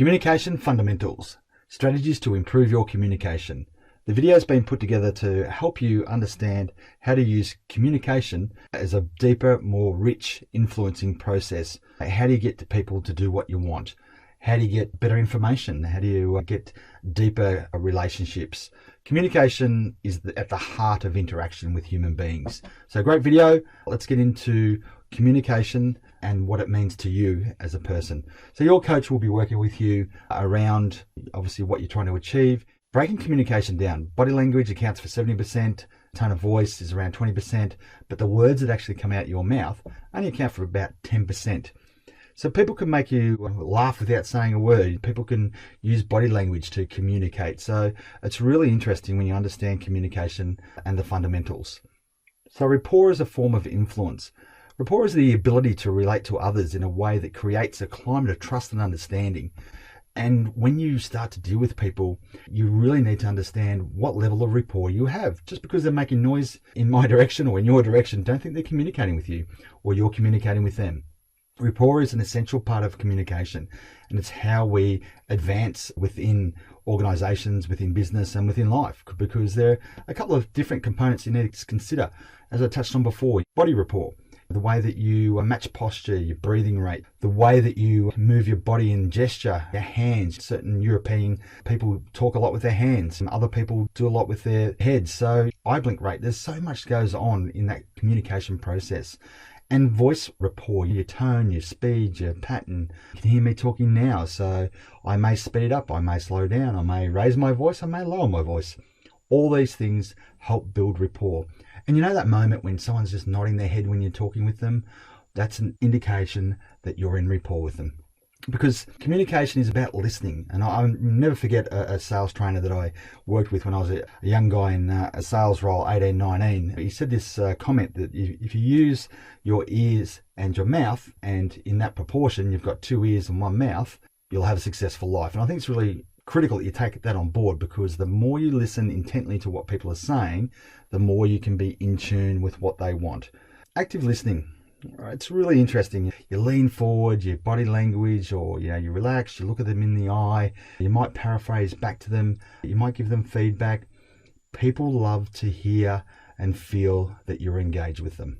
Communication fundamentals, strategies to improve your communication. The video has been put together to help you understand how to use communication as a deeper, more rich, influencing process. How do you get people to do what you want? How do you get better information? How do you get deeper relationships? Communication is at the heart of interaction with human beings. So great video. Let's get into communication and what it means to you as a person. So your coach will be working with you around obviously what you're trying to achieve. Breaking communication down. Body language accounts for 70%, tone of voice is around 20%, but the words that actually come out your mouth only account for about 10%. So people can make you laugh without saying a word. People can use body language to communicate. So it's really interesting when you understand communication and the fundamentals. So rapport is a form of influence. Rapport is the ability to relate to others in a way that creates a climate of trust and understanding. And when you start to deal with people, you really need to understand what level of rapport you have. Just because they're making noise in my direction or in your direction, don't think they're communicating with you or you're communicating with them. Rapport is an essential part of communication, and it's how we advance within organizations, within business, and within life, because there are a couple of different components you need to consider. As I touched on before, body rapport, the way that you match posture, your breathing rate, the way that you move your body in gesture, your hands. Certain European people talk a lot with their hands, and other people do a lot with their heads. So eye blink rate, there's so much goes on in that communication process. And voice rapport, your tone, your speed, your pattern. You can hear me talking now, so I may speed up, I may slow down, I may raise my voice, I may lower my voice. All these things help build rapport. And you know that moment when someone's just nodding their head when you're talking with them? That's an indication that you're in rapport with them. Because communication is about listening. And I'll never forget a sales trainer that I worked with when I was a young guy in a sales role, 18, 19. He said this comment that if you use your ears and your mouth, and in that proportion, you've got 2 ears and 1 mouth, you'll have a successful life. And I think it's really critical that you take that on board, because the more you listen intently to what people are saying, the more you can be in tune with what they want. Active listening. It's really interesting. You lean forward, your body language, or you relax, you look at them in the eye, you might paraphrase back to them, you might give them feedback. People love to hear and feel that you're engaged with them.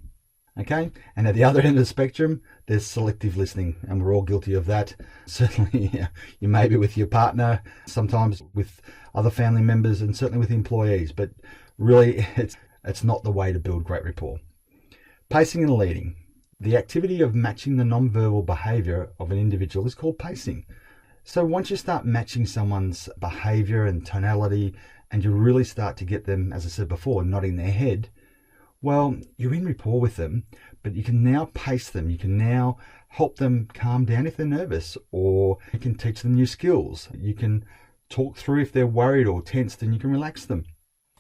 Okay? And at the other end of the spectrum, there's selective listening, and we're all guilty of that. Certainly, you may be with your partner, sometimes with other family members, and certainly with employees, but really it's not the way to build great rapport. Pacing and leading. The activity of matching the non-verbal behavior of an individual is called pacing. So once you start matching someone's behavior and tonality, and you really start to get them, as I said before, nodding their head, well, you're in rapport with them, but you can now pace them. You can now help them calm down if they're nervous, or you can teach them new skills. You can talk through if they're worried or tensed, and you can relax them.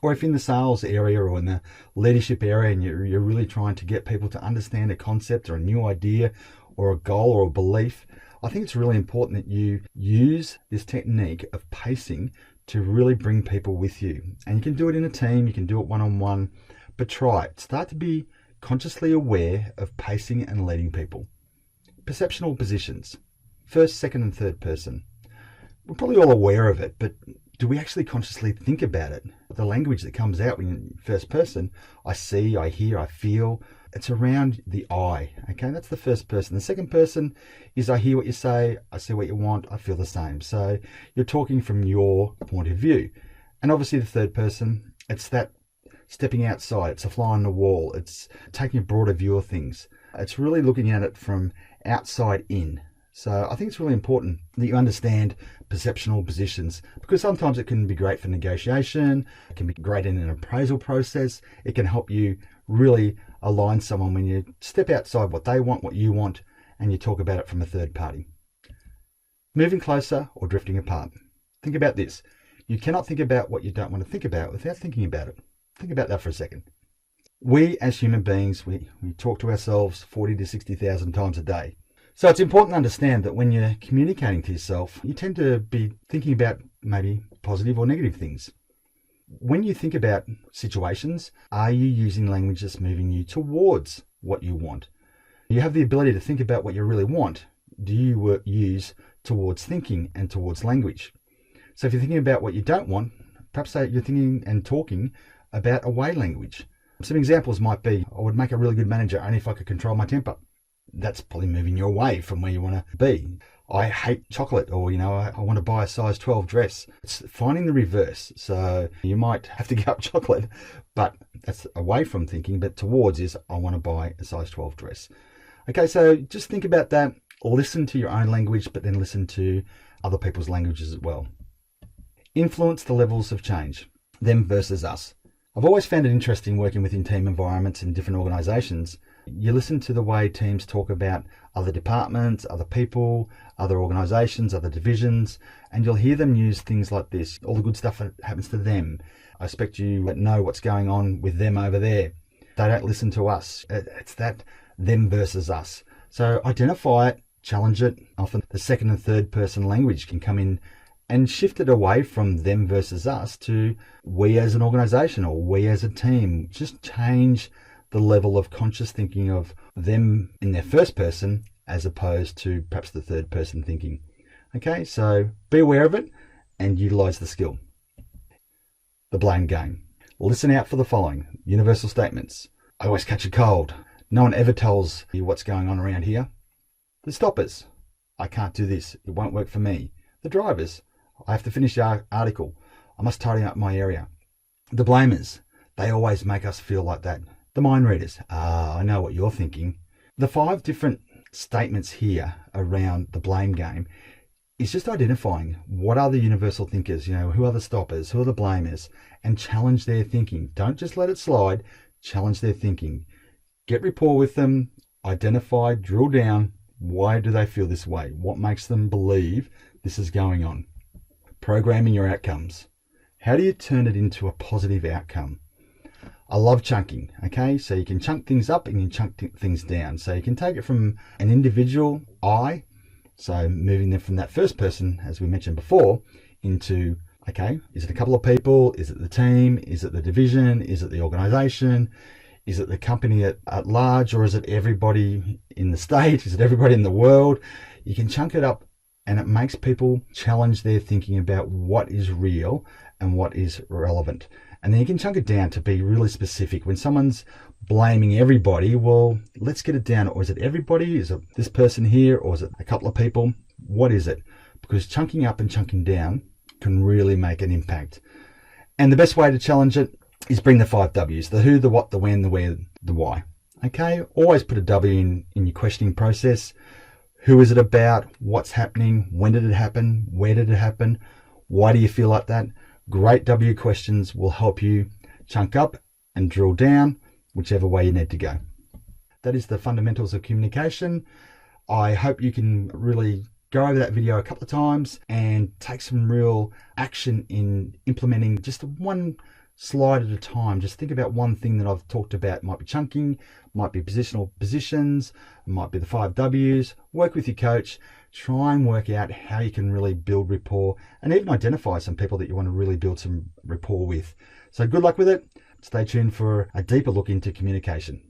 Or if in the sales area or in the leadership area and you're really trying to get people to understand a concept or a new idea or a goal or a belief, I think it's really important that you use this technique of pacing to really bring people with you. And you can do it in a team, you can do it one-on-one, but try it. Start to be consciously aware of pacing and leading people. Perceptional positions. First, second, and third person. We're probably all aware of it, but do we actually consciously think about it? The language that comes out when you're in first person, I see, I hear, I feel, it's around the I. Okay, that's the first person. The second person is I hear what you say, I see what you want, I feel the same. So you're talking from your point of view. And obviously the third person, it's that stepping outside, it's a fly on the wall, it's taking a broader view of things. It's really looking at it from outside in. So I think it's really important that you understand perceptional positions, because sometimes it can be great for negotiation, it can be great in an appraisal process, it can help you really align someone when you step outside what they want, what you want, and you talk about it from a third party. Moving closer or drifting apart. Think about this. You cannot think about what you don't want to think about without thinking about it. Think about that for a second. We as human beings, we talk to ourselves 40 to 60,000 times a day. So it's important to understand that when you're communicating to yourself, you tend to be thinking about maybe positive or negative things. When you think about situations, are you using language that's moving you towards what you want? You have the ability to think about what you really want. Do you use towards thinking and towards language. So if you're thinking about what you don't want, perhaps you're thinking and talking about away language. Some examples might be, I would make a really good manager only if I could control my temper. That's probably moving you away from where you want to be. I hate chocolate, or, I want to buy a size 12 dress. It's finding the reverse. So you might have to give up chocolate, but that's away from thinking, but towards is, I want to buy a size 12 dress. Okay, so just think about that. Listen to your own language, but then listen to other people's languages as well. Influence the levels of change, them versus us. I've always found it interesting working within team environments in different organizations. You listen to the way teams talk about other departments, other people, other organizations, other divisions, and you'll hear them use things like this. All the good stuff that happens to them. I expect you to know what's going on with them over there. They don't listen to us. It's that them versus us. So identify it, challenge it. Often the second and third person language can come in and shift it away from them versus us to we as an organization or we as a team. Just change the level of conscious thinking of them in their first person as opposed to perhaps the third person thinking. Okay, so be aware of it and utilize the skill. The blame game. Listen out for the following universal statements. I always catch a cold. No one ever tells you what's going on around here. The stoppers. I can't do this. It won't work for me. The drivers. I have to finish the article. I must tidy up my area. The blamers. They always make us feel like that. The mind readers. I know what you're thinking. The 5 different statements here around the blame game is just identifying what are the universal thinkers, who are the stoppers, who are the blamers, and challenge their thinking. Don't just let it slide. Challenge their thinking. Get rapport with them. Identify, drill down. Why do they feel this way? What makes them believe this is going on? Programming your outcomes. How do you turn it into a positive outcome? I love chunking, okay? So you can chunk things up and you can chunk things down. So you can take it from an individual I, so moving them from that first person, as we mentioned before, into, okay, is it a couple of people? Is it the team? Is it the division? Is it the organization? Is it the company at large? Or is it everybody in the state? Is it everybody in the world? You can chunk it up, and it makes people challenge their thinking about what is real and what is relevant. And then you can chunk it down to be really specific. When someone's blaming everybody, well, let's get it down. Or is it everybody? Is it this person here? Or is it a couple of people? What is it? Because chunking up and chunking down can really make an impact. And the best way to challenge it is bring the 5 W's. The who, the what, the when, the where, the why. Okay? Always put a W in your questioning process. Who is it about? What's happening? When did it happen? Where did it happen? Why do you feel like that? Great W questions will help you chunk up and drill down whichever way you need to go. That is the fundamentals of communication. I hope you can really go over that video a couple of times and take some real action in implementing just one slide at a time. Just think about one thing that I've talked about. It might be chunking, might be positional positions, it might be the 5 W's. Work with your coach. Try and work out how you can really build rapport and even identify some people that you want to really build some rapport with. So good luck with it. Stay tuned for a deeper look into communication.